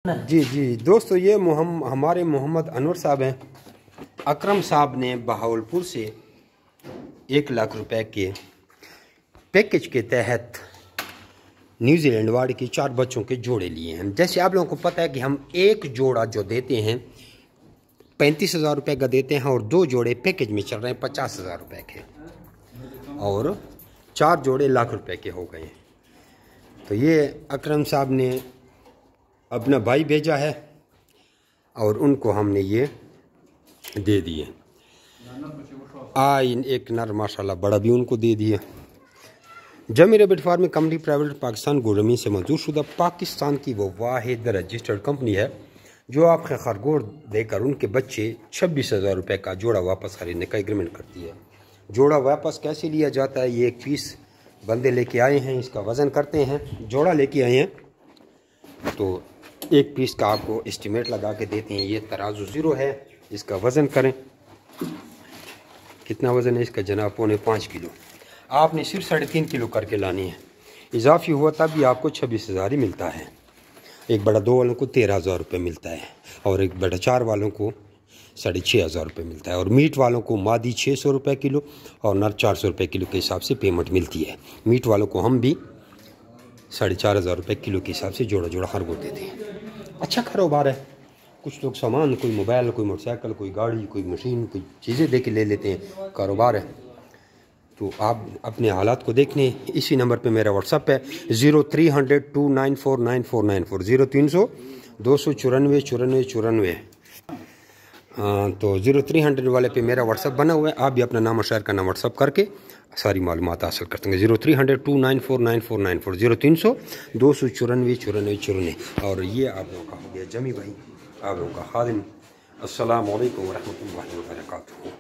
जी जी दोस्तों, ये हमारे मोहम्मद अनवर साहब हैं। अकरम साहब ने बहावलपुर से 1 लाख रुपए के पैकेज के तहत न्यूजीलैंड वार्ड के 4 बच्चों के जोड़े लिए हैं। जैसे आप लोगों को पता है कि हम एक जोड़ा जो देते हैं 35,000 रुपये का देते हैं और 2 जोड़े पैकेज में चल रहे हैं 50,000 रुपये के, और 4 जोड़े लाख रुपए के हो गए। तो ये अकरम साहब ने अपना भाई भेजा है और उनको हमने ये दे दिए। एक नर माशाल्लाह बड़ा भी उनको दे दिया। जमी rabbit farming company private Pakistan Gurmi से मंजूर शुदा पाकिस्तान की वो वाहिद रजिस्टर्ड कंपनी है जो आपके खरगोश देकर उनके बच्चे 26,000 रुपये का जोड़ा वापस खरीदने का एग्रीमेंट करती है। जोड़ा वापस कैसे लिया जाता है, ये एक पीस बंदे लेके आए हैं, इसका वज़न करते हैं। जोड़ा लेके आए हैं तो एक पीस का आपको एस्टिमेट लगा के देते हैं। ये तराजू 0 है, इसका वज़न करें। कितना वज़न है इसका जनाब? 4.5 किलो। आपने सिर्फ 3.5 किलो करके लानी है। इजाफी हुआ तब भी आपको 26,000 ही मिलता है। एक बड़ा 2 वालों को 13,000 रुपये मिलता है और एक बड़ा 4 वालों को 6,500 रुपये मिलता है। और मीट वालों को मादी 600 रुपये किलो और नर 400 रुपये किलो के हिसाब से पेमेंट मिलती है। मीट वालों को हम भी 4,500 रुपये किलो के हिसाब से जोड़ा जोड़ा खरगोश देते हैं। अच्छा कारोबार है। कुछ लोग सामान, कोई मोबाइल, कोई मोटरसाइकिल, कोई गाड़ी, कोई मशीन, कोई चीज़ें दे के ले लेते हैं। कारोबार है। तो आप अपने हालात को देखने इसी नंबर पे मेरा व्हाट्सअप है 0300 2949494 0300 294 94। तो 0300 वाले पे मेरा व्हाट्सअप बना हुआ है। आप भी अपना नाम और शहर का नाम व्हाट्सअप करके सारी मालूमात हासिल कर सकते हैं। 0300 2949494 0300 294 94। और ये आप लोगों का हो गया जमी भाई, आप लोगों का खादिम। अस्सलामु अलैकुम वरहमतुल्लाहि वबरकातुहू।